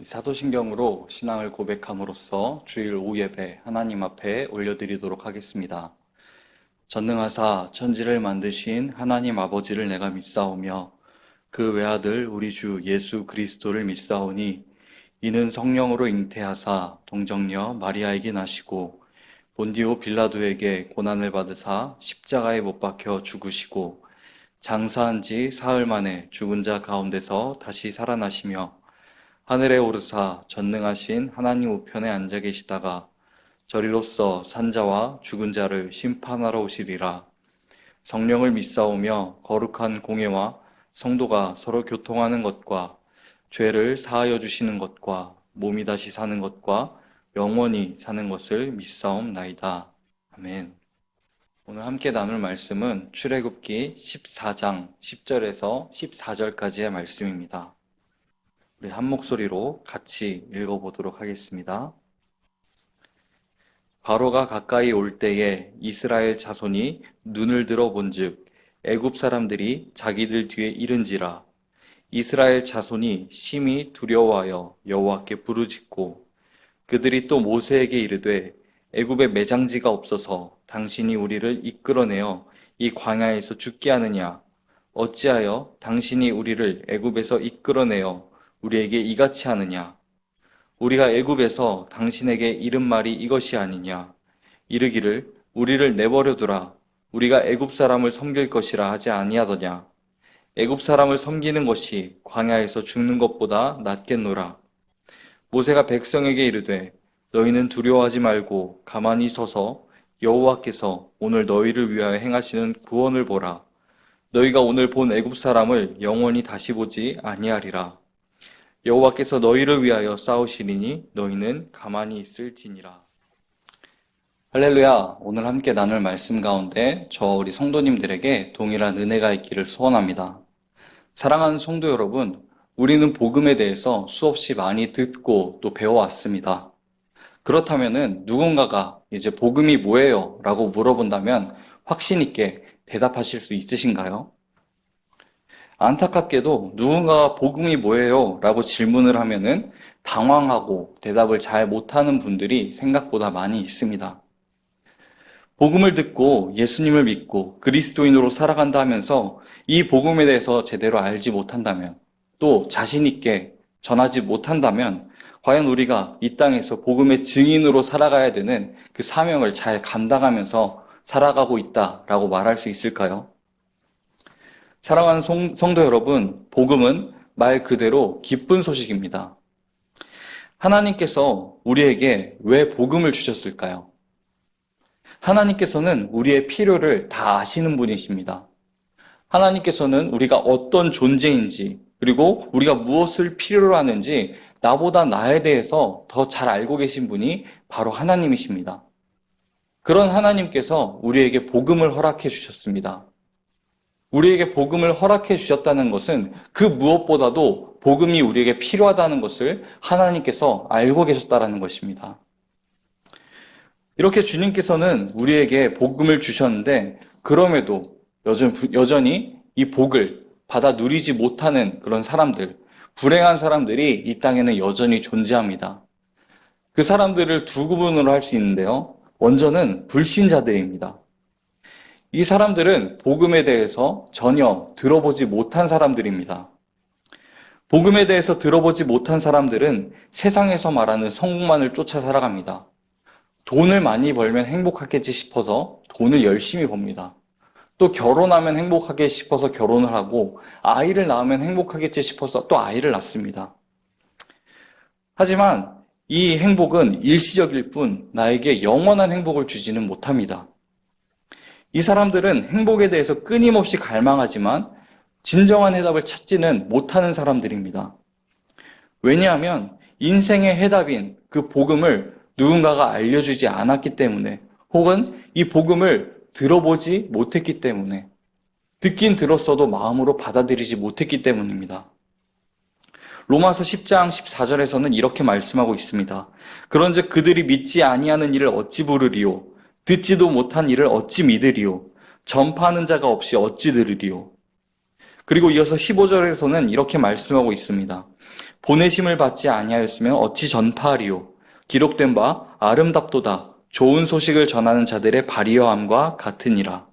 사도신경으로 신앙을 고백함으로써 주일 오후 예배 하나님 앞에 올려드리도록 하겠습니다. 전능하사 천지를 만드신 하나님 아버지를 내가 믿사오며 그 외아들 우리 주 예수 그리스도를 믿사오니 이는 성령으로 잉태하사 동정녀 마리아에게 나시고 본디오 빌라도에게 고난을 받으사 십자가에 못 박혀 죽으시고 장사한 지 사흘 만에 죽은 자 가운데서 다시 살아나시며 하늘에 오르사 전능하신 하나님 우편에 앉아 계시다가 저리로서 산자와 죽은 자를 심판하러 오시리라. 성령을 믿사오며 거룩한 공예와 성도가 서로 교통하는 것과 죄를 사하여 주시는 것과 몸이 다시 사는 것과 영원히 사는 것을 믿사옵나이다. 아멘. 오늘 함께 나눌 말씀은 출애굽기 14장 10절에서 14절까지의 말씀입니다. 우리 한 목소리로 같이 읽어보도록 하겠습니다. 바로가 가까이 올 때에 이스라엘 자손이 눈을 들어 본즉 애굽 사람들이 자기들 뒤에 이른지라. 이스라엘 자손이 심히 두려워하여 여호와께 부르짖고 그들이 또 모세에게 이르되 애굽에 매장지가 없어서 당신이 우리를 이끌어내어 이 광야에서 죽게 하느냐. 어찌하여 당신이 우리를 애굽에서 이끌어내어 우리에게 이같이 하느냐. 우리가 애굽에서 당신에게 이른 말이 이것이 아니냐. 이르기를 우리를 내버려 두라. 우리가 애굽 사람을 섬길 것이라 하지 아니하더냐. 애굽 사람을 섬기는 것이 광야에서 죽는 것보다 낫겠노라. 모세가 백성에게 이르되 너희는 두려워하지 말고 가만히 서서 여호와께서 오늘 너희를 위하여 행하시는 구원을 보라. 너희가 오늘 본 애굽 사람을 영원히 다시 보지 아니하리라. 여호와께서 너희를 위하여 싸우시리니 너희는 가만히 있을지니라. 할렐루야. 오늘 함께 나눌 말씀 가운데 우리 성도님들에게 동일한 은혜가 있기를 소원합니다. 사랑하는 성도 여러분, 우리는 복음에 대해서 수없이 많이 듣고 또 배워왔습니다. 그렇다면은 누군가가 이제 복음이 뭐예요? 라고 물어본다면 확신 있게 대답하실 수 있으신가요? 안타깝게도 누군가가 복음이 뭐예요? 라고 질문을 하면은 당황하고 대답을 잘 못하는 분들이 생각보다 많이 있습니다. 복음을 듣고 예수님을 믿고 그리스도인으로 살아간다 하면서 이 복음에 대해서 제대로 알지 못한다면 또 자신 있게 전하지 못한다면 과연 우리가 이 땅에서 복음의 증인으로 살아가야 되는 그 사명을 잘 감당하면서 살아가고 있다라고 말할 수 있을까요? 사랑하는 성도 여러분, 복음은 말 그대로 기쁜 소식입니다. 하나님께서 우리에게 왜 복음을 주셨을까요? 하나님께서는 우리의 필요를 다 아시는 분이십니다. 하나님께서는 우리가 어떤 존재인지 그리고 우리가 무엇을 필요로 하는지 나보다 나에 대해서 더 잘 알고 계신 분이 바로 하나님이십니다. 그런 하나님께서 우리에게 복음을 허락해 주셨습니다. 우리에게 복음을 허락해 주셨다는 것은 그 무엇보다도 복음이 우리에게 필요하다는 것을 하나님께서 알고 계셨다는 것입니다. 이렇게 주님께서는 우리에게 복음을 주셨는데 그럼에도 여전히 이 복을 받아 누리지 못하는 그런 사람들, 불행한 사람들이 이 땅에는 여전히 존재합니다. 그 사람들을 두 구분으로 할 수 있는데요. 먼저는 불신자들입니다. 이 사람들은 복음에 대해서 전혀 들어보지 못한 사람들입니다. 복음에 대해서 들어보지 못한 사람들은 세상에서 말하는 성공만을 쫓아 살아갑니다. 돈을 많이 벌면 행복하겠지 싶어서 돈을 열심히 법니다. 또 결혼하면 행복하게 싶어서 결혼을 하고 아이를 낳으면 행복하겠지 싶어서 또 아이를 낳습니다. 하지만 이 행복은 일시적일 뿐 나에게 영원한 행복을 주지는 못합니다. 이 사람들은 행복에 대해서 끊임없이 갈망하지만 진정한 해답을 찾지는 못하는 사람들입니다. 왜냐하면 인생의 해답인 그 복음을 누군가가 알려주지 않았기 때문에 혹은 이 복음을 들어보지 못했기 때문에 듣긴 들었어도 마음으로 받아들이지 못했기 때문입니다. 로마서 10장 14절에서는 이렇게 말씀하고 있습니다. 그런즉 그들이 믿지 아니하는 일을 어찌 부르리요? 듣지도 못한 일을 어찌 믿으리요? 전파하는 자가 없이 어찌 들으리요? 그리고 이어서 15절에서는 이렇게 말씀하고 있습니다. 보내심을 받지 아니하였으면 어찌 전파하리요. 기록된 바 아름답도다. 좋은 소식을 전하는 자들의 발이여함과 같으니라.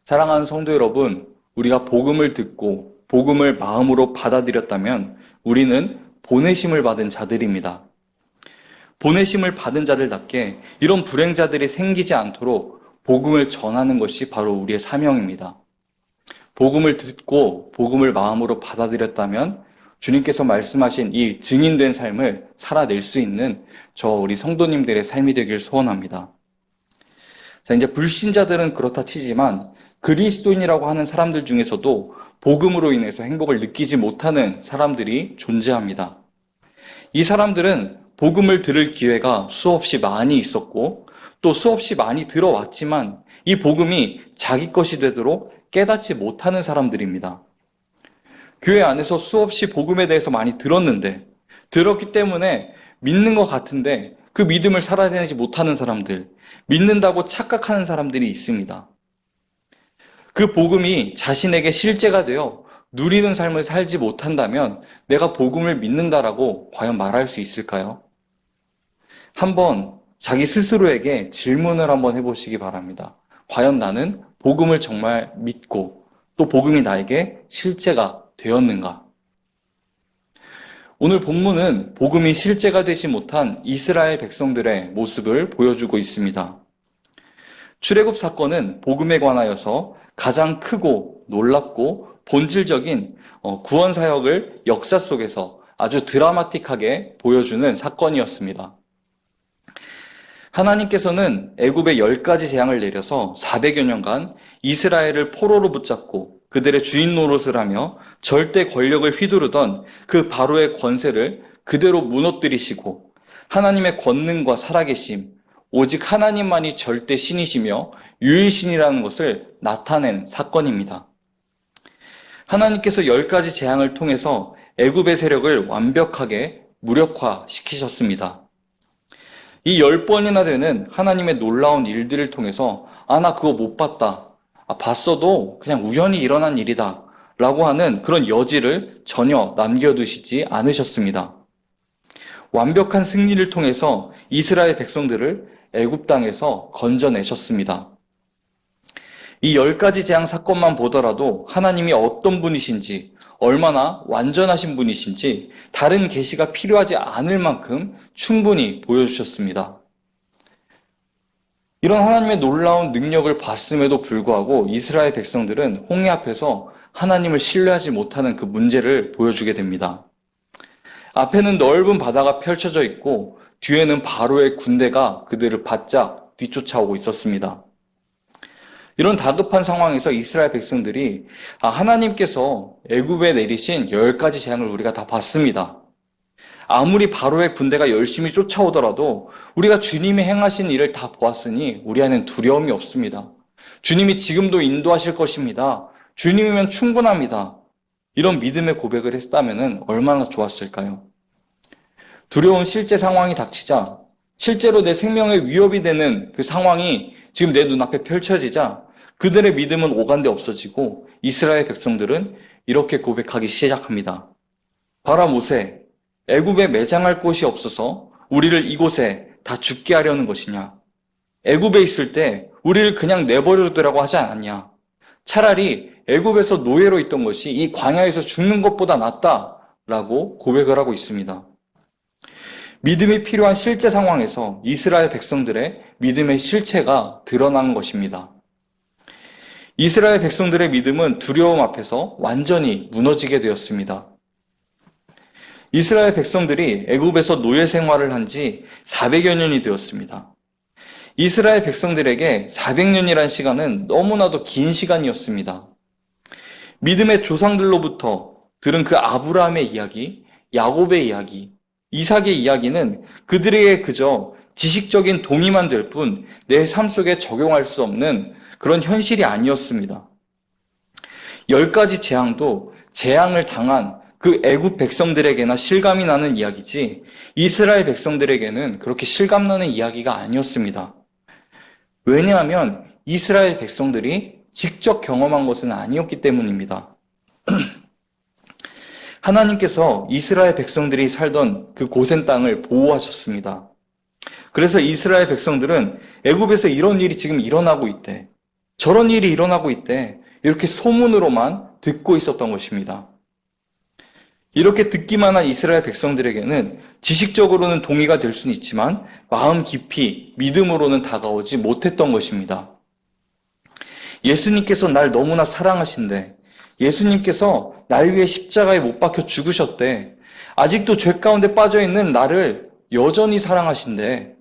사랑하는 성도 여러분, 우리가 복음을 듣고 복음을 마음으로 받아들였다면 우리는 보내심을 받은 자들입니다. 보내심을 받은 자들답게 이런 불행자들이 생기지 않도록 복음을 전하는 것이 바로 우리의 사명입니다. 복음을 듣고 복음을 마음으로 받아들였다면 주님께서 말씀하신 이 증인된 삶을 살아낼 수 있는 우리 성도님들의 삶이 되길 소원합니다. 자, 이제 불신자들은 그렇다 치지만 그리스도인이라고 하는 사람들 중에서도 복음으로 인해서 행복을 느끼지 못하는 사람들이 존재합니다. 이 사람들은 복음을 들을 기회가 수없이 많이 있었고 또 수없이 많이 들어왔지만 이 복음이 자기 것이 되도록 깨닫지 못하는 사람들입니다. 교회 안에서 수없이 복음에 대해서 많이 들었기 때문에 믿는 것 같은데 그 믿음을 살아내지 못하는 사람들, 믿는다고 착각하는 사람들이 있습니다. 그 복음이 자신에게 실제가 되어 누리는 삶을 살지 못한다면 내가 복음을 믿는다라고 과연 말할 수 있을까요? 한번 자기 스스로에게 질문을 한번 해보시기 바랍니다. 과연 나는 복음을 정말 믿고 또 복음이 나에게 실제가 되었는가? 오늘 본문은 복음이 실제가 되지 못한 이스라엘 백성들의 모습을 보여주고 있습니다. 출애굽 사건은 복음에 관하여서 가장 크고 놀랍고 본질적인 구원 사역을 역사 속에서 아주 드라마틱하게 보여주는 사건이었습니다. 하나님께서는 애굽에 10가지 재앙을 내려서 400여 년간 이스라엘을 포로로 붙잡고 그들의 주인 노릇을 하며 절대 권력을 휘두르던 그 바로의 권세를 그대로 무너뜨리시고 하나님의 권능과 살아계심, 오직 하나님만이 절대 신이시며 유일신이라는 것을 나타낸 사건입니다. 하나님께서 10가지 재앙을 통해서 애굽의 세력을 완벽하게 무력화시키셨습니다. 이 10번이나 되는 하나님의 놀라운 일들을 통해서 나 그거 못 봤다. 봤어도 그냥 우연히 일어난 일이다. 라고 하는 그런 여지를 전혀 남겨두시지 않으셨습니다. 완벽한 승리를 통해서 이스라엘 백성들을 애굽 땅에서 건져내셨습니다. 이 10가지 재앙 사건만 보더라도 하나님이 어떤 분이신지, 얼마나 완전하신 분이신지 다른 계시가 필요하지 않을 만큼 충분히 보여주셨습니다. 이런 하나님의 놀라운 능력을 봤음에도 불구하고 이스라엘 백성들은 홍해 앞에서 하나님을 신뢰하지 못하는 그 문제를 보여주게 됩니다. 앞에는 넓은 바다가 펼쳐져 있고 뒤에는 바로의 군대가 그들을 바짝 뒤쫓아오고 있었습니다. 이런 다급한 상황에서 이스라엘 백성들이 하나님께서 애굽에 내리신 10가지 재앙을 우리가 다 봤습니다. 아무리 바로의 군대가 열심히 쫓아오더라도 우리가 주님이 행하신 일을 다 보았으니 우리 안에는 두려움이 없습니다. 주님이 지금도 인도하실 것입니다. 주님이면 충분합니다. 이런 믿음의 고백을 했다면 얼마나 좋았을까요? 두려운 실제 상황이 닥치자, 실제로 내 생명에 위협이 되는 그 상황이 지금 내 눈앞에 펼쳐지자 그들의 믿음은 오간데 없어지고 이스라엘 백성들은 이렇게 고백하기 시작합니다. 봐라 모세, 애굽에 매장할 곳이 없어서 우리를 이곳에 다 죽게 하려는 것이냐? 애굽에 있을 때 우리를 그냥 내버려두라고 하지 않았냐? 차라리 애굽에서 노예로 있던 것이 이 광야에서 죽는 것보다 낫다라고 고백을 하고 있습니다. 믿음이 필요한 실제 상황에서 이스라엘 백성들의 믿음의 실체가 드러난 것입니다. 이스라엘 백성들의 믿음은 두려움 앞에서 완전히 무너지게 되었습니다. 이스라엘 백성들이 애굽에서 노예 생활을 한 지 400여 년이 되었습니다. 이스라엘 백성들에게 400년이란 시간은 너무나도 긴 시간이었습니다. 믿음의 조상들로부터 들은 그 아브라함의 이야기, 야곱의 이야기, 이삭의 이야기는 그들에게 그저 지식적인 동의만 될 뿐 내 삶 속에 적용할 수 없는 그런 현실이 아니었습니다. 10가지 재앙도 재앙을 당한 그 애굽 백성들에게나 실감이 나는 이야기지 이스라엘 백성들에게는 그렇게 실감나는 이야기가 아니었습니다. 왜냐하면 이스라엘 백성들이 직접 경험한 것은 아니었기 때문입니다. 하나님께서 이스라엘 백성들이 살던 그 고센 땅을 보호하셨습니다. 그래서 이스라엘 백성들은 애굽에서 이런 일이 지금 일어나고 있대, 저런 일이 일어나고 있대, 이렇게 소문으로만 듣고 있었던 것입니다. 이렇게 듣기만 한 이스라엘 백성들에게는 지식적으로는 동의가 될 수는 있지만 마음 깊이 믿음으로는 다가오지 못했던 것입니다. 예수님께서 날 너무나 사랑하신대, 예수님께서 날 위해 십자가에 못 박혀 죽으셨대, 아직도 죄 가운데 빠져있는 나를 여전히 사랑하신대.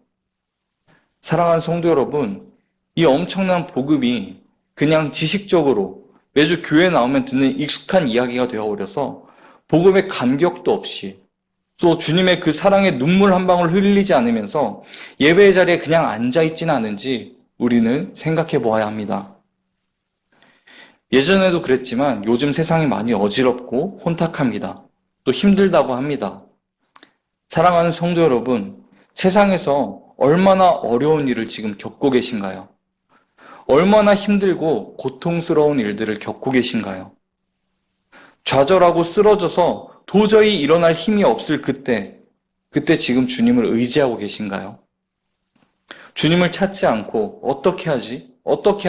사랑하는 성도 여러분, 이 엄청난 복음이 그냥 지식적으로 매주 교회 나오면 듣는 익숙한 이야기가 되어버려서 복음의 감격도 없이, 또 주님의 그 사랑의 눈물 한 방울 흘리지 않으면서 예배의 자리에 그냥 앉아있지는 않은지 우리는 생각해 보아야 합니다. 예전에도 그랬지만 요즘 세상이 많이 어지럽고 혼탁합니다. 또 힘들다고 합니다. 사랑하는 성도 여러분, 세상에서 얼마나 어려운 일을 지금 겪고 계신가요? 얼마나 힘들고 고통스러운 일들을 겪고 계신가요? 좌절하고 쓰러져서 도저히 일어날 힘이 없을 그때 지금 주님을 의지하고 계신가요? 주님을 찾지 않고 어떻게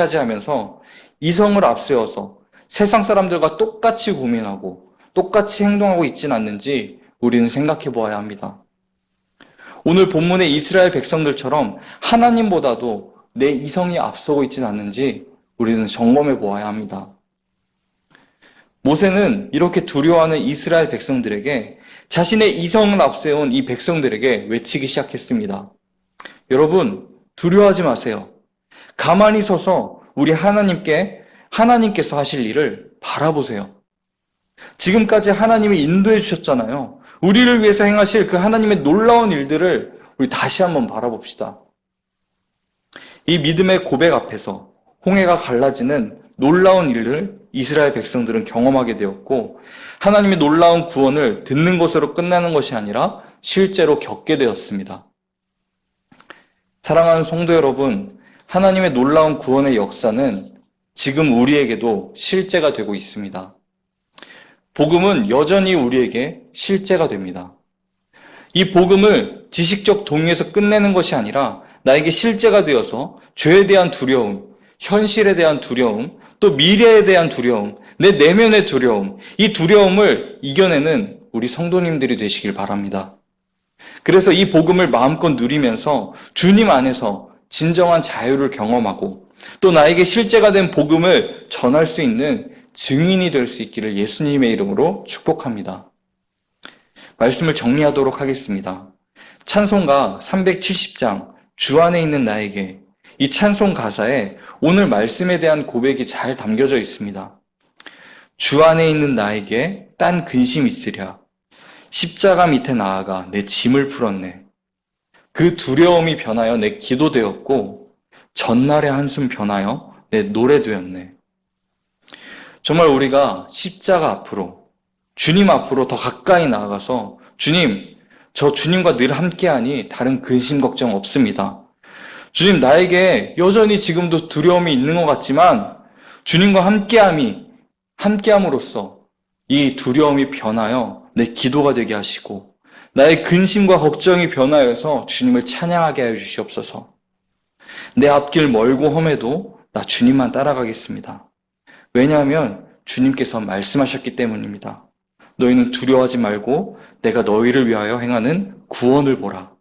하지 하면서 이성을 앞세워서 세상 사람들과 똑같이 고민하고 똑같이 행동하고 있지는 않는지 우리는 생각해 보아야 합니다. 오늘 본문의 이스라엘 백성들처럼 하나님보다도 내 이성이 앞서고 있지는 않는지 우리는 점검해 보아야 합니다. 모세는 이렇게 두려워하는 이스라엘 백성들에게 자신의 이성을 앞세운 이 백성들에게 외치기 시작했습니다. 여러분, 두려워하지 마세요. 가만히 서서 우리 하나님께서 하실 일을 바라보세요. 지금까지 하나님이 인도해 주셨잖아요. 우리를 위해서 행하실 그 하나님의 놀라운 일들을 우리 다시 한번 바라봅시다. 이 믿음의 고백 앞에서 홍해가 갈라지는 놀라운 일을 이스라엘 백성들은 경험하게 되었고, 하나님의 놀라운 구원을 듣는 것으로 끝나는 것이 아니라 실제로 겪게 되었습니다. 사랑하는 성도 여러분, 하나님의 놀라운 구원의 역사는 지금 우리에게도 실제가 되고 있습니다. 복음은 여전히 우리에게 실제가 됩니다. 이 복음을 지식적 동의에서 끝내는 것이 아니라 나에게 실제가 되어서 죄에 대한 두려움, 현실에 대한 두려움, 또 미래에 대한 두려움, 내 내면의 두려움, 이 두려움을 이겨내는 우리 성도님들이 되시길 바랍니다. 그래서 이 복음을 마음껏 누리면서 주님 안에서 진정한 자유를 경험하고 또 나에게 실제가 된 복음을 전할 수 있는 증인이 될 수 있기를 예수님의 이름으로 축복합니다. 말씀을 정리하도록 하겠습니다. 찬송가 370장 주 안에 있는 나에게, 이 찬송 가사에 오늘 말씀에 대한 고백이 잘 담겨져 있습니다. 주 안에 있는 나에게 딴 근심 있으랴, 십자가 밑에 나아가 내 짐을 풀었네. 그 두려움이 변하여 내 기도 되었고 전날의 한숨 변하여 내 노래 되었네. 정말 우리가 십자가 앞으로, 주님 앞으로 더 가까이 나아가서 주님, 저 주님과 늘 함께하니 다른 근심 걱정 없습니다. 주님, 나에게 여전히 지금도 두려움이 있는 것 같지만 주님과 함께함으로써 이 두려움이 변하여 내 기도가 되게 하시고 나의 근심과 걱정이 변하여서 주님을 찬양하게 하여 주시옵소서. 내 앞길 멀고 험해도 나 주님만 따라가겠습니다. 왜냐하면 주님께서 말씀하셨기 때문입니다. 너희는 두려워하지 말고 내가 너희를 위하여 행하는 구원을 보라.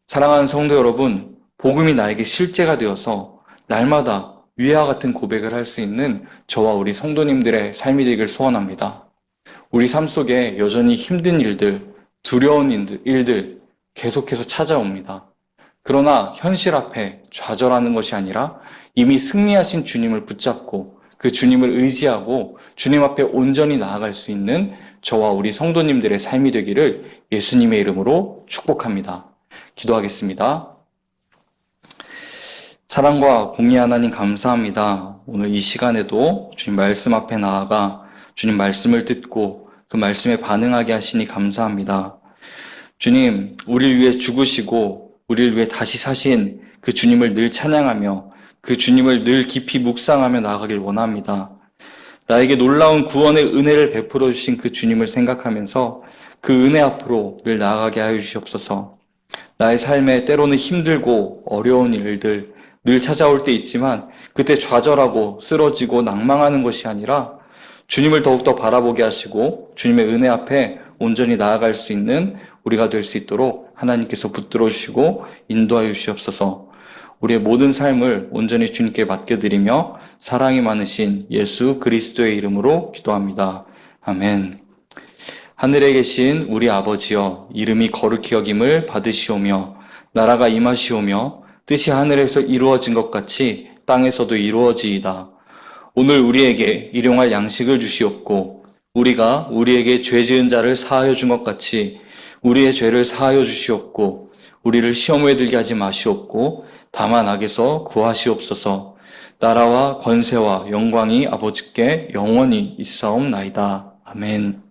사랑하는 성도 여러분, 복음이 나에게 실제가 되어서 날마다 위와 같은 고백을 할 수 있는 저와 우리 성도님들의 삶이 되길 소원합니다. 우리 삶 속에 여전히 힘든 일들, 두려운 일들 계속해서 찾아옵니다. 그러나 현실 앞에 좌절하는 것이 아니라 이미 승리하신 주님을 붙잡고 그 주님을 의지하고 주님 앞에 온전히 나아갈 수 있는 저와 우리 성도님들의 삶이 되기를 예수님의 이름으로 축복합니다. 기도하겠습니다. 사랑과 공의 하나님 감사합니다. 오늘 이 시간에도 주님 말씀 앞에 나아가 주님 말씀을 듣고 그 말씀에 반응하게 하시니 감사합니다. 주님, 우리를 위해 죽으시고 우리를 위해 다시 사신 그 주님을 늘 찬양하며 그 주님을 늘 깊이 묵상하며 나아가길 원합니다. 나에게 놀라운 구원의 은혜를 베풀어 주신 그 주님을 생각하면서 그 은혜 앞으로 늘 나아가게 하여 주시옵소서. 나의 삶에 때로는 힘들고 어려운 일들 늘 찾아올 때 있지만 그때 좌절하고 쓰러지고 낭망하는 것이 아니라 주님을 더욱더 바라보게 하시고 주님의 은혜 앞에 온전히 나아갈 수 있는 우리가 될 수 있도록 하나님께서 붙들어 주시고 인도하여 주시옵소서. 우리의 모든 삶을 온전히 주님께 맡겨드리며 사랑이 많으신 예수 그리스도의 이름으로 기도합니다. 아멘. 하늘에 계신 우리 아버지여, 이름이 거룩히 여김을 받으시오며 나라가 임하시오며 뜻이 하늘에서 이루어진 것 같이 땅에서도 이루어지이다. 오늘 우리에게 일용할 양식을 주시옵고 우리가 우리에게 죄 지은 자를 사하여 준 것 같이 우리의 죄를 사하여 주시옵고 우리를 시험에 들게 하지 마시옵고 다만 악에서 구하시옵소서. 나라와 권세와 영광이 아버지께 영원히 있사옵나이다. 아멘.